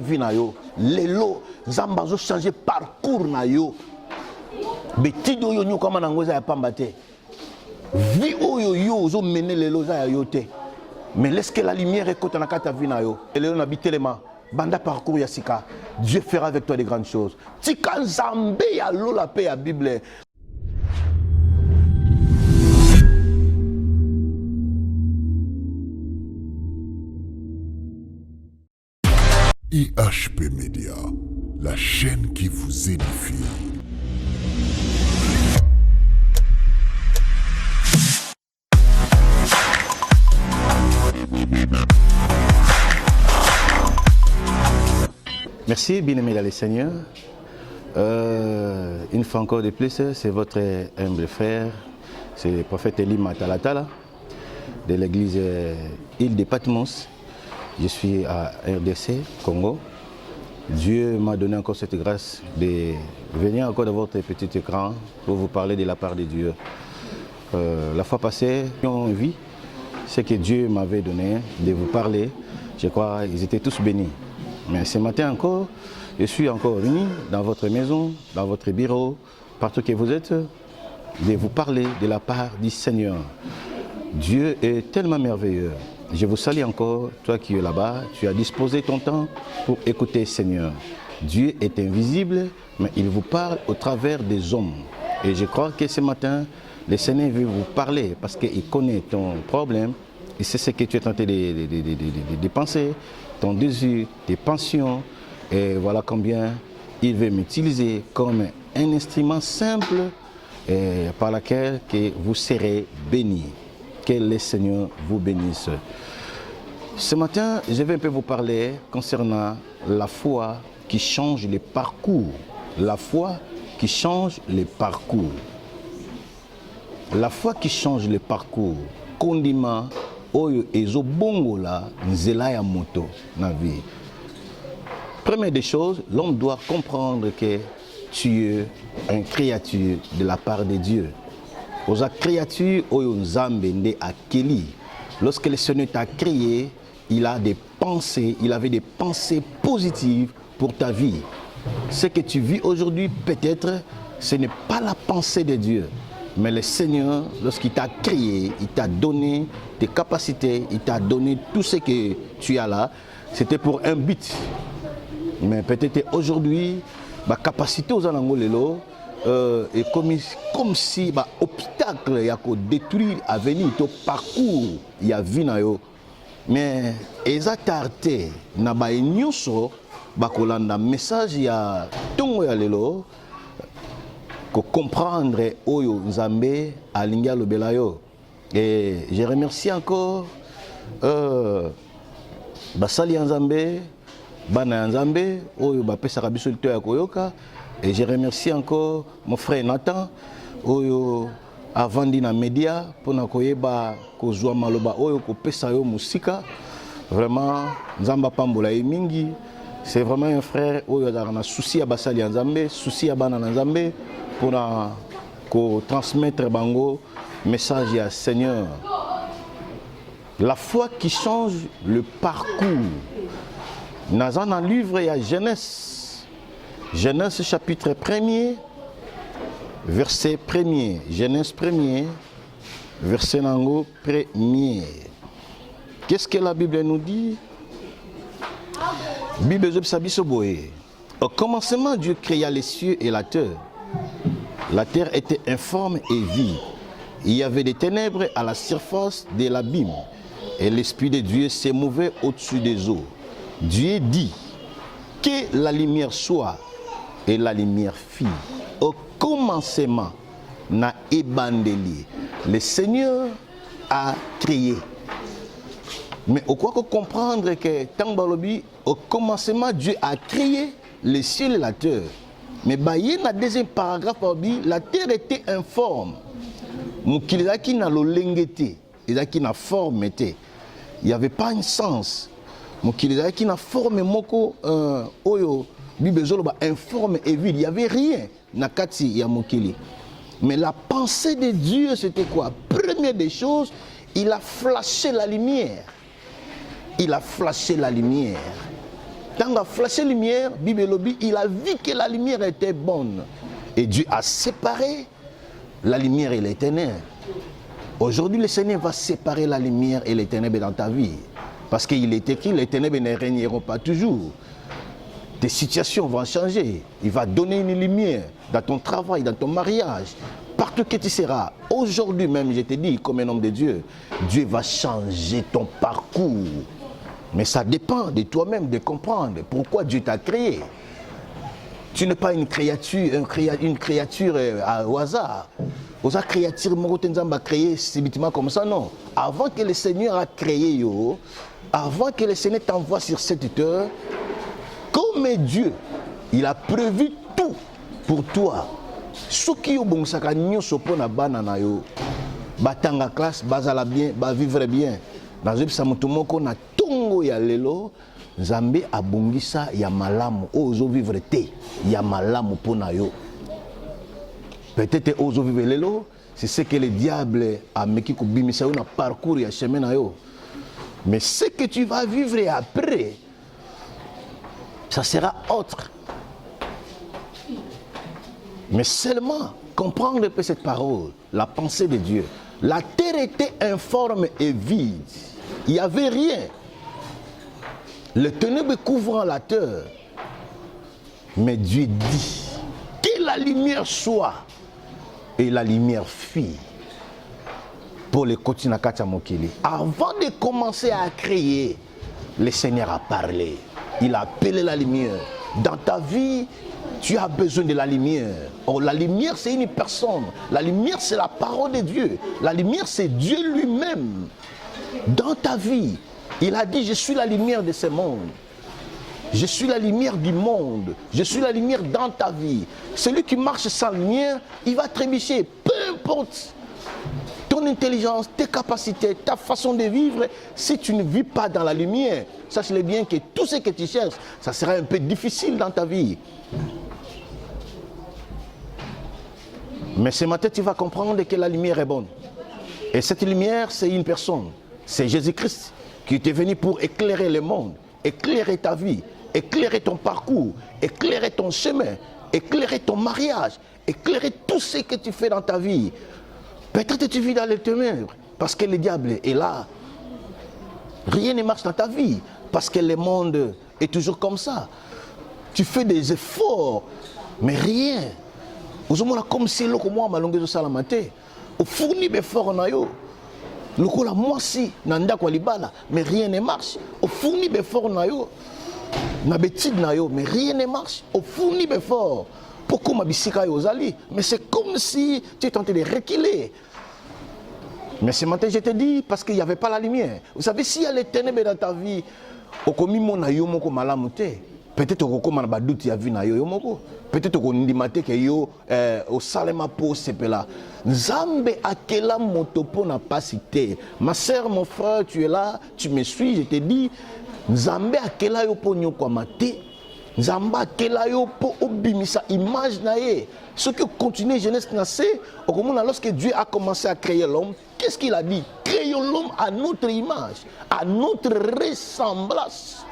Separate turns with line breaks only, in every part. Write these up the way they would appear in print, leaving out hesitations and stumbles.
vie na yo lelo nzamba zo changer parcours na yo betido yo nyoka mana ngoza ya pamba te vie oyo yo zo mener lelo za ya yo te mais laisse que la lumière écoute na kata vie na yo lelo na bitelema banda parcours ya sika Dieu fera avec toi de grandes choses tika nzambe ya lola pe ya Bible.
IHP Média, la chaîne qui vous édifie.
Merci, bien-aimés dans le Seigneur. Une fois encore de plus, c'est votre humble frère, c'est le prophète Eli Matalatala de l'église Île de Patmos. Je suis à RDC, Congo. Dieu m'a donné encore cette grâce de venir encore dans votre petit écran pour vous parler de la part de Dieu. La fois passée, on vit ce que Dieu m'avait donné de vous parler. Je crois qu'ils étaient tous bénis. Mais ce matin encore, je suis encore venu dans votre maison, dans votre bureau, partout que vous êtes, de vous parler de la part du Seigneur. Dieu est tellement merveilleux. Je vous salue encore, toi qui es là-bas, tu as disposé ton temps pour écouter Seigneur. Dieu est invisible, mais il vous parle au travers des hommes. Et je crois que ce matin, le Seigneur veut vous parler parce qu'il connaît ton problème, il sait ce que tu es tenté de penser, ton désir, tes pensions, et voilà combien il veut m'utiliser comme un instrument simple par lequel que vous serez bénis. Que le Seigneur vous bénisse. Ce matin, je vais un peu vous parler concernant la foi qui change les parcours. La foi qui change les parcours. La foi qui change les parcours. Kondima oyo ezo bongola nzela ya moto na vie. Première des choses, l'homme doit comprendre que tu es une créature de la part de Dieu. Aux créatures oyo nzambe nde akeli. Lorsque le Seigneur t'a créé, il a des pensées, il avait des pensées positives pour ta vie. Ce que tu vis aujourd'hui, peut-être, ce n'est pas la pensée de Dieu. Mais le Seigneur, lorsqu'il t'a créé, il t'a donné tes capacités, il t'a donné tout ce que tu as là. C'était pour un but. Mais peut-être aujourd'hui, ma capacité aux anangolelo, et comme si bah, obstacle y a ko détruire avenir to parcours y a vie na yo mais ezatarte na ba nyuso ba kolanda message ya tongo ya lelo ko comprendre oyo nzambe alingi alobela yo. Et je remercie encore basali ya nzambe bana ya nzambe oyo ba pesaka biso lito ya koyoka. Et je remercie encore mon frère Nathan, oyo avandi na media pour na koyeba kozwa maloba oyo ko pesa yo musika. Vraiment nzamba pambola mingi. C'est vraiment un frère oyo na souci ya basali ya nzambe, souci ya bana na nzambe pour na ko transmettre bango message ya Seigneur. La foi qui change le parcours. Dans un livre il y a Genèse. Genèse chapitre 1er, verset 1er. Genèse 1er, verset 1er. Qu'est-ce que la Bible nous dit? Bible au commencement, Dieu créa les cieux et la terre. La terre était informe et vide. Il y avait des ténèbres à la surface de l'abîme. Et l'Esprit de Dieu s'émouvait au-dessus des eaux. Dieu dit que la lumière soit. Et la lumière fit. Au commencement, na ebandeli. Le Seigneur a créé. Mais au quoi comprendre que Tangbalobi, au commencement, Dieu a créé les cieux et la terre. Mais dans le deuxième paragraphe, la terre était informe. Mukilaki na lolengete, ezaki na forme était. Il n'y avait pas un sens. Mukilaki na forme moko oyo. Informe et vide, il n'y avait rien nakati ya mokili. Mais la pensée de Dieu c'était quoi? Première des choses, il a flashé la lumière. Il a flashé la lumière. Quand il a flashé la lumière, il a vu que la lumière était bonne. Et Dieu a séparé la lumière et les ténèbres. Aujourd'hui, le Seigneur va séparer la lumière et les ténèbres dans ta vie. Parce qu'il est écrit, les ténèbres ne régneront pas toujours. Tes situations vont changer. Il va donner une lumière dans ton travail, dans ton mariage. Partout que tu seras. Aujourd'hui même, je te dis, comme un homme de Dieu, Dieu va changer ton parcours. Mais ça dépend de toi-même de comprendre pourquoi Dieu t'a créé. Tu n'es pas une créature au hasard. Aux créatures, a créé subitement comme ça, non. Avant que le Seigneur a créé, avant que le Seigneur t'envoie sur cette terre, comme Dieu, il a prévu tout pour toi. Ceux qui ont bon sac à na banana yo, batanga classe, bazala bien, ba vivre bien. Dans le samutumoko na tongo ya lelo, Nzambe abongisa ya malamu, ozo vivre te, ya malamu pona yo. Peut-être ozo vivre lelo, c'est ce que le diable a meki ko bimisa yo na parcours ya chemin na yo. Mais ce que tu vas vivre après, ça sera autre. Mais seulement comprendre un peu cette parole, la pensée de Dieu. La terre était informe et vide. Il n'y avait rien. Le ténèbre couvrant la terre. Mais Dieu dit que la lumière soit. Et la lumière fit. Pour les Kotinakata Mokili. Avant de commencer à créer, le Seigneur a parlé. Il a appelé la lumière. Dans ta vie, tu as besoin de la lumière. Or, la lumière, c'est une personne. La lumière, c'est la parole de Dieu. La lumière, c'est Dieu lui-même. Dans ta vie, il a dit, je suis la lumière de ce monde. Je suis la lumière du monde. Je suis la lumière dans ta vie. Celui qui marche sans lumière, il va trébucher. Peu importe ton intelligence, tes capacités, ta façon de vivre, si tu ne vis pas dans la lumière, sache-le bien que tout ce que tu cherches, ça sera un peu difficile dans ta vie. Mais ce matin, tu vas comprendre que la lumière est bonne. Et cette lumière, c'est une personne. C'est Jésus-Christ qui est venu pour éclairer le monde, éclairer ta vie, éclairer ton parcours, éclairer ton chemin, éclairer ton mariage, éclairer tout ce que tu fais dans ta vie. Peut-être que tu vis dans les ténèbres parce que le diable est là. Rien ne marche dans ta vie parce que le monde est toujours comme ça. Tu fais des efforts, mais rien. Aujourd'hui, comme si le moi malongé de salamate, au fourni des efforts na yo. Le coup là moi si nanda kwa libala, mais rien ne marche. Au fourni des efforts na yo, na betide na yo, mais rien ne marche. Au fourni des efforts. Pourquoi ma bisika yo zali? Mais c'est comme si tu es tenté de reculer. Mais ce matin, je te dis, parce qu'il n'y avait pas la lumière. Vous savez, s'il y a les ténèbres dans ta vie, peut-être que tu as doute ya vie na yo moko. Peut-être que ndimate ke yo au salema po sepela. Nzambe akela motopo na pasité. Ma sœur, mon frère, tu es là, tu me suis, je te dis, Nzambe akela yo po nyoko mate. Nzambe akela yo po obimisa image na ye. Ce que continue jeunesse nassé, lorsque Dieu a commencé à créer l'homme, qu'est-ce qu'il a dit? Créons l'homme à notre image, à notre ressemblance.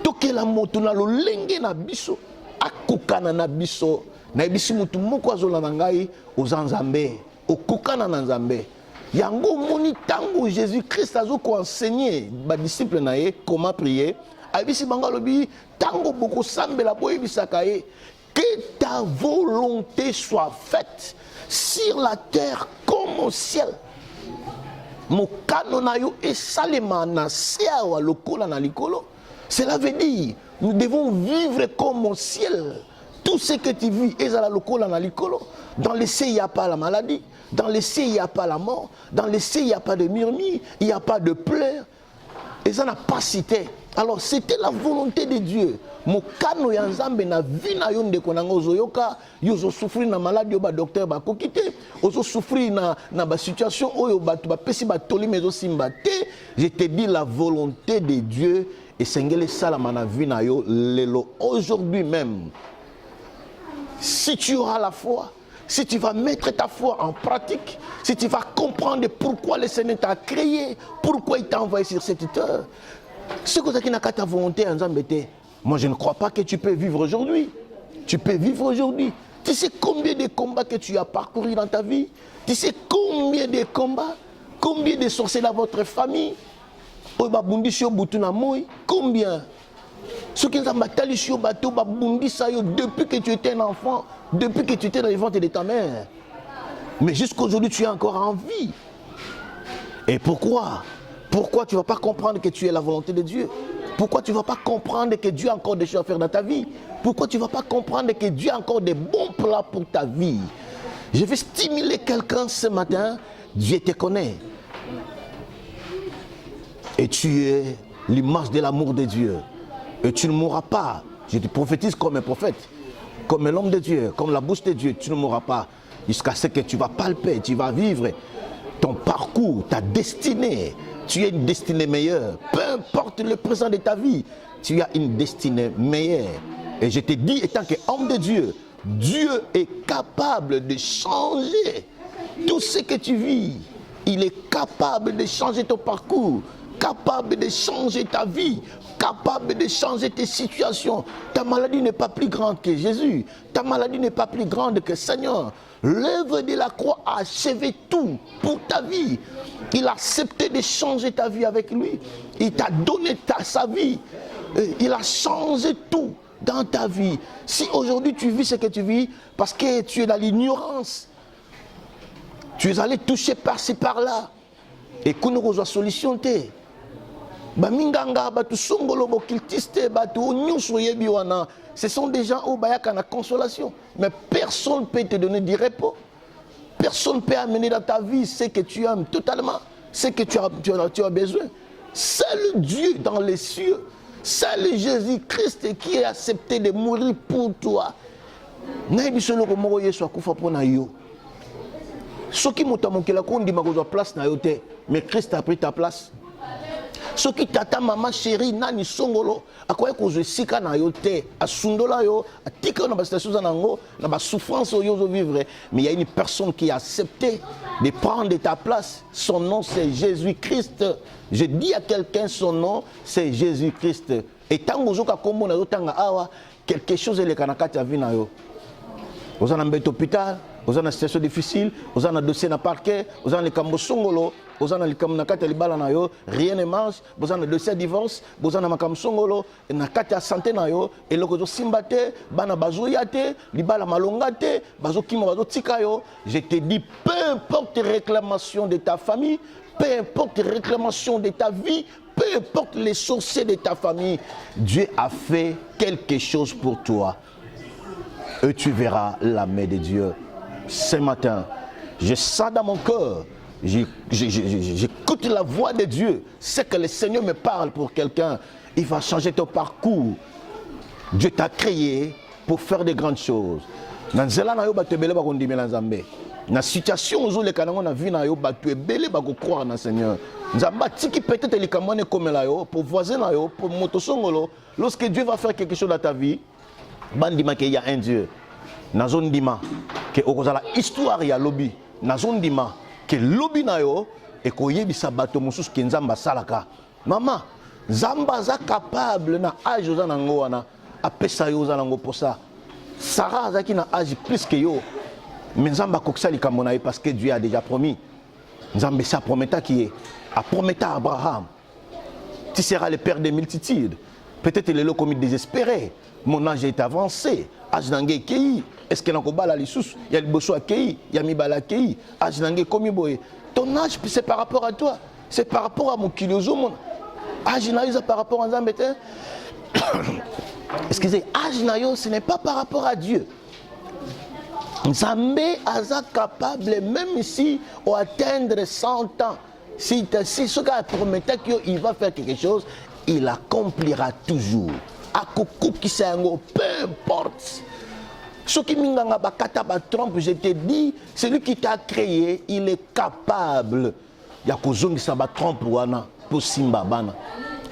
Tokela moto na lolenge na biso, akokana na biso, na biso mutu moko azola na ngai ozanzambe, okokana na nzambe. Yango moni tango Jésus-Christ azo ko enseigner ba disciple na ye comment prier. Abisi bangalobi tango boko sambela boye bisaka ye. Que ta volonté soit faite sur la terre comme au ciel. Mokano na yo esalema na sia wa lokola na likolo. Cela veut dire, nous devons vivre comme au ciel. Tout ce que tu vis est à la lokola na likolo. Dans le ciel, il n'y a pas la maladie. Dans le ciel, il n'y a pas la mort. Dans le ciel, il n'y a pas de murmure. Il n'y a pas de pleurs. Et ça n'a pas cité. Alors, c'était la volonté de Dieu. Mokano ya nzambe na vie na yo ndeko na ngozo yoka yozo souffrir na maladie ba docteur ba kokite ozo souffrir na ba situation oyo ba tu ba pesi ba toli mezo simba te. Je te dis la volonté de Dieu et sengele salama na vie na yo lelo aujourd'hui même. Si tu auras la foi, si tu vas mettre ta foi en pratique, si tu vas comprendre pourquoi le Seigneur t'a créé, pourquoi il t'a envoyé sur cette terre, Ce que tu n'as ta volonté, moi je ne crois pas que tu peux vivre aujourd'hui. Tu peux vivre aujourd'hui. Tu sais combien de combats que tu as parcouru dans ta vie? Tu sais combien de combats? Combien de sorciers dans votre famille? Combien? Ce qui nous battu sur bateau, depuis que tu étais un enfant, depuis que tu étais dans les ventres de ta mère. Mais jusqu'aujourd'hui, tu es encore en vie. Et pourquoi? Pourquoi tu ne vas pas comprendre que tu es la volonté de Dieu? Pourquoi tu ne vas pas comprendre que Dieu a encore des choses à faire dans ta vie? Pourquoi tu ne vas pas comprendre que Dieu a encore des bons plans pour ta vie? Je vais stimuler quelqu'un ce matin. Dieu te connaît. Et tu es l'image de l'amour de Dieu. Et tu ne mourras pas. Je te prophétise comme un prophète, comme un homme de Dieu, comme la bouche de Dieu. Tu ne mourras pas jusqu'à ce que tu vas palper, tu vas vivre ton parcours, ta destinée. Tu as une destinée meilleure. Peu importe le présent de ta vie, tu as une destinée meilleure. Et je te dis, étant qu'homme de Dieu, Dieu est capable de changer tout ce que tu vis. Il est capable de changer ton parcours, capable de changer ta vie, capable de changer tes situations. Ta maladie n'est pas plus grande que Jésus. Ta maladie n'est pas plus grande que Seigneur. L'œuvre de la croix a achevé tout pour ta vie. Il a accepté de changer ta vie avec lui. Il t'a donné sa vie. Il a changé tout dans ta vie. Si aujourd'hui tu vis ce que tu vis, parce que tu es dans l'ignorance, tu es allé toucher par-ci par-là, et qu'on nous a solution. Ce sont des gens qui ont la consolation. Mais personne ne peut te donner du repos. Personne ne peut amener dans ta vie ce que tu aimes totalement, ce que tu as besoin. Seul Dieu dans les cieux, seul Jésus-Christ qui a accepté de mourir pour toi. Mais Christ a pris ta place. Ce qui tata maman chérie nani songolo akoya kozwe sika na yo te asundola yo atika na ba situation nango na ba souffrance yo zo vivre, mais il y a une personne qui a accepté de prendre ta place. Son nom c'est Jésus-Christ. Je dis à quelqu'un son nom c'est Jésus-Christ. Et tant que zoka kombo na yo tanga awa quelque chose ele kanaka ta vie na yo. Vous en avez hôpital, vous en avez situation difficile, vous en avez dossier na parquet, vous en avez kambo songolo. Vous avez rien ne marche, vous avez dossier divorce, vous avez un songolo, na kati santé na yo, et le kozo simbate, bana bazo yate, libala malongate, bazo kimo bazo tikayo. Je te dis, peu importe les réclamations de ta famille, peu importe les réclamations de ta vie, peu importe les sorciers de ta famille, Dieu a fait quelque chose pour toi. Et tu verras la main de Dieu. Ce matin, je sens dans mon cœur. J'écoute la voix de Dieu. C'est que le Seigneur me parle pour quelqu'un. Il va changer ton parcours. Dieu t'a créé pour faire de grandes choses. Dans la situation où les canons ont vu, tu croire dans le Seigneur. Peut-être les camons comme là, pour voisin, pour motosongolo. Lorsque Dieu va faire quelque chose dans ta vie, il y a un Dieu. Nazon dima que l'histoire ya lobby. Nazon dima que lobby na yo et ko yebisa bato mususu ke nzamba salaka. Maman, nzamba za capable na âge za nango wana apesa yo za nango posa. Sarah zaki na âge plus que yo. Mais nzamba koksa likambo na yo parce que Dieu a déjà promis. Nzamba sa prometa qui est a prometa à Abraham. Tu seras le père des multitudes. Peut-être le lot comme désespéré. Mon âge est avancé. Âge d'angé kei. Est-ce que nakobala li sous? Il y a le bosso kei, il y a mi bala kei. Âge d'angé comme boy. Ton âge c'est par rapport à toi. C'est par rapport à mon kilozo mon. Âge na par rapport à Nzambe. Excusez, âge na ce n'est pas par rapport à Dieu. Nzambe aza capable même si on atteindre 100 ans. Si ce gars promet qu'il va faire quelque chose, il accomplira toujours. À coucou qui c'est un peu importe. Ce qui m'a trompe, je te dis, celui qui t'a créé, il est capable. Il y a que ça va trompe pour Simba bana.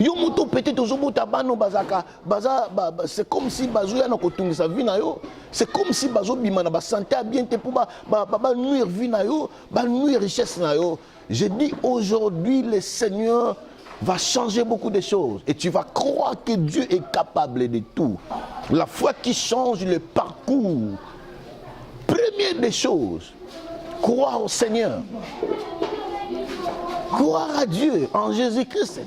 Yo moto peut-être aux bano bazaka c'est comme si bazouya na kotungi sa vie na yo. C'est comme si bazo bima na ba santé bien te pour ba nuire vie na yo, ba nuire richesse na yo. Je dis aujourd'hui le Seigneur va changer beaucoup de choses. Et tu vas croire que Dieu est capable de tout. La foi qui change le parcours. Première des choses, croire au Seigneur. Croire à Dieu, en Jésus-Christ,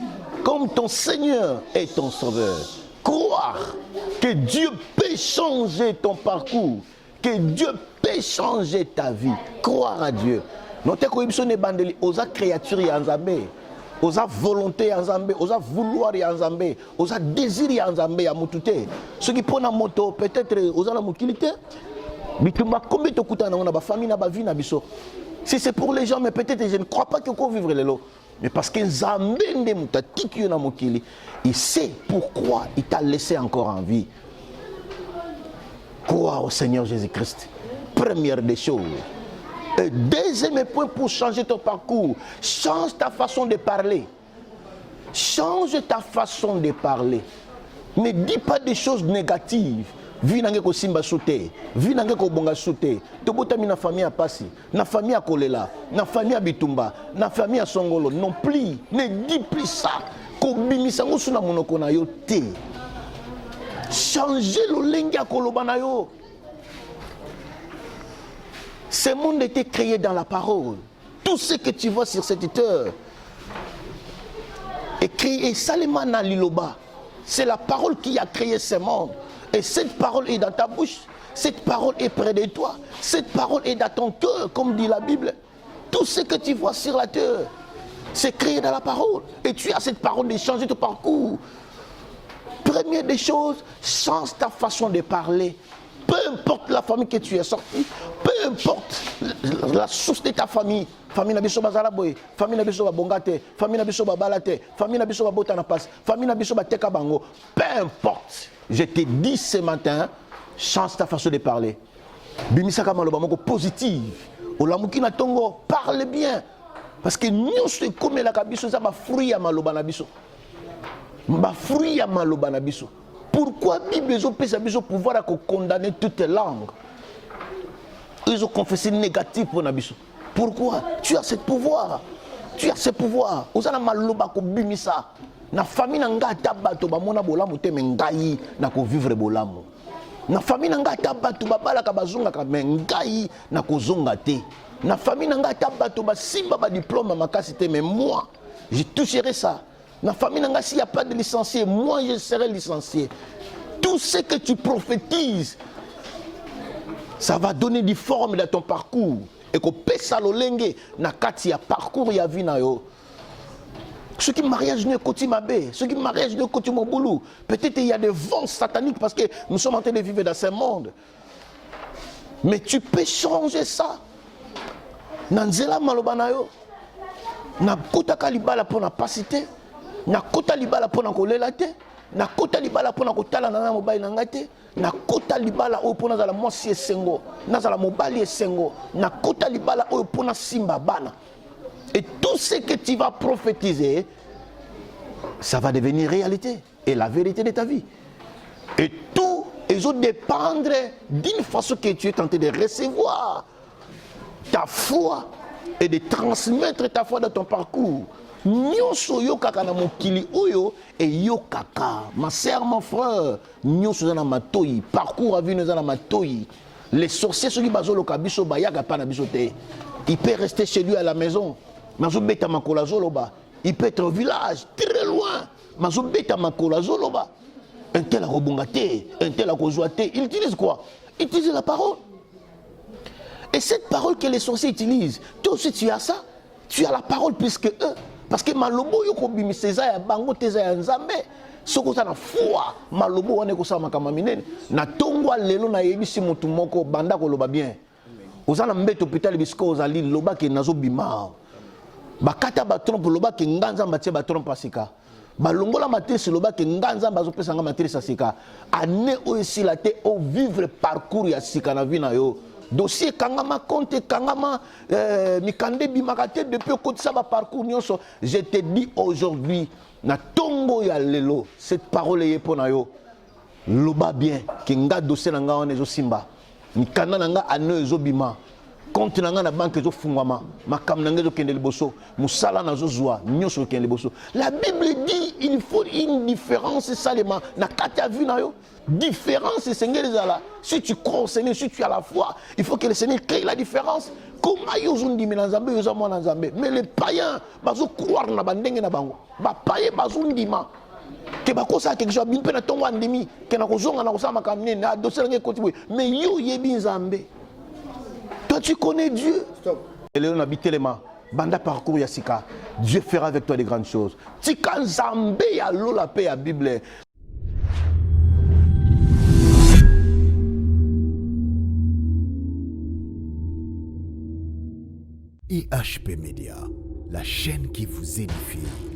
comme ton Seigneur et ton Sauveur. Croire que Dieu peut changer ton parcours, que Dieu peut changer ta vie. Croire à Dieu. Notre corruption n'est bandeli aux créatures et en Zambé, aux volonté en Zambé, aux vouloir en Zambé, aux désirs en Zambé à Moutouté. Ceux qui prennent la moto, peut-être aux la mobilité. Mais combien de coups on a ma famille, ma vie, na biso. Si c'est pour les gens, mais peut-être je ne crois pas que qu'on vivre les lots. Mais parce que Zambé ne mouta tiki na mokili, il sait pourquoi il t'a laissé encore en vie. Croire au Seigneur Jésus-Christ. Première des choses. Et deuxième point pour changer ton parcours, change ta façon de parler. Change ta façon de parler. Ne dis pas des choses négatives. Vi nange ko simba soute, vi nange ko bonga soute. To botami na famille a Pasi, na famille a Kolela, na famille a Bitumba, na famille a Songolo. Non plus, ne dis plus ça. Ko bimisa ngo suna monoko na yo te. Changer le lengi a koloba na yo. Ce monde était créé dans la parole. Tout ce que tu vois sur cette terre est créé seulement dans l'iloba. C'est la parole qui a créé ce monde. Et cette parole est dans ta bouche. Cette parole est près de toi. Cette parole est dans ton cœur, comme dit la Bible. Tout ce que tu vois sur la terre, c'est créé dans la parole. Et tu as cette parole de changer ton parcours. Première des choses, change ta façon de parler. Peu importe la famille que tu es sorti, peu importe la source de ta famille. Famille nabiso bazala boy, famille nabiso bongate, famille nabiso balate, famille nabiso botana passe, famille nabiso teka bango. Peu importe. Je te dis ce matin, change ta façon de parler. Bimisaka maloba moko positive. Olamuki na tongo, parle bien. Parce que nous se comme la kabiso ça ba fruit ya maloba na biso. Ba fruit ya maloba na biso. Pourquoi la Bible a pouvoir à condamner toutes les langues? Ils ont confessé négatif pour Nabiso. Pourquoi? Tu as ce pouvoir. Tu as ce pouvoir. Vous avez maloba ko bimisa. Na famille nanga tabato ba mona bolamu te mengai na ko vivre bolamu. Na famille nanga tabato ba bala ka bazunga ka mengai na ko zonga te. Na famille nanga tabato ba simba ba diplôme makasi te mais moi je toucherai ça. Ma famille, s'il n'y a pas de licencié, moi je serai licencié. Tout ce que tu prophétises, ça va donner des formes dans ton parcours. Et que pesa lolenge na kati ya parcours ya vie na yo. Ceux qui mariage ne koti mabe, ceux qui mariage ne koti moboulou. Peut-être il y a des vents sataniques parce que nous sommes en train de vivre dans ce monde. Mais tu peux changer ça. Nanzela maloba na yo. Na kota kalibala pour na pasité. Na kota libala pona kolela te, na kota libala pona kotala na mobile na ngate, na kota libala o pona za la mwasi esengo, na za la mobile esengo, na kota libala o pona simba bana. Et tout ce que tu vas prophétiser, ça va devenir réalité et la vérité de ta vie. Et tout, ils ont dépendre d'une façon que tu es tenté de recevoir ta foi et de transmettre ta foi dans ton parcours. Nyonso yo kaka na mokili oyo et yo kaka ma sœur mon frère nyonso na matoyi parcours à vie na matoyi les sorciers ceux qui bazolo kabiso bayaka pa na biso te il peut rester chez lui à la maison mazo beta makola zoloba il peut être au village très loin mazo beta makola zoloba un tel a rebongate un tel a kozwate il utilise quoi? Il utilise la parole et cette parole que les sorciers utilisent toi aussi tu as ça, tu as la parole plus que eux. Parce que malobo yoko bimiseza ya bango teza ya nzambe soko za na foi malobo wane ko sama kama minene na tongwa lelo na yebisi mutu moko banda ko loba bien ozana mbeto hôpital bisko ozali loba ke nazo bima bakata ba trompe loba ke nganza mbatie ba trompe asika balongola matrice loba ke nganza bazo pesa nga matrice asika ane oisila te o vivre parcours ya sika na vie na yo. Dossier kangama compte kangama mikande bimakate depuis côté ça va parcours nyonso. Je te dis aujourd'hui na tongo ya lelo cette parole est pour na yo loba bien ki nga dossier na nga on ezo simba mikanda na nga ane ezo bima compte na nga na banque ezofungwama makambo na nga ezokende liboso mosala nazozwa nyonso okende liboso. La Bible dit il faut une différence salema na kati ya vie na yo. Différence Seigneur ezala. Si tu crois au Seigneur, si tu as la foi, il faut que le Seigneur crée la différence. Comment yozundimi na Nzambe yozamo na Nzambe, mais les païens bazo croire na bandenge na bango. Ba païen bazundima que bakosa quelque chose bimpe na tongo andimi que na kozonga na kosama makamne na dossier ngé kotiboy mais yo yebi Nzambe. Toi tu connais Dieu. Stop. Et là on habite les mains. Banda parcours yasika. Dieu fera avec toi des grandes choses. Tika Nzambe ya lola pe ya Bible.
IHP Media, la chaîne qui vous édifie.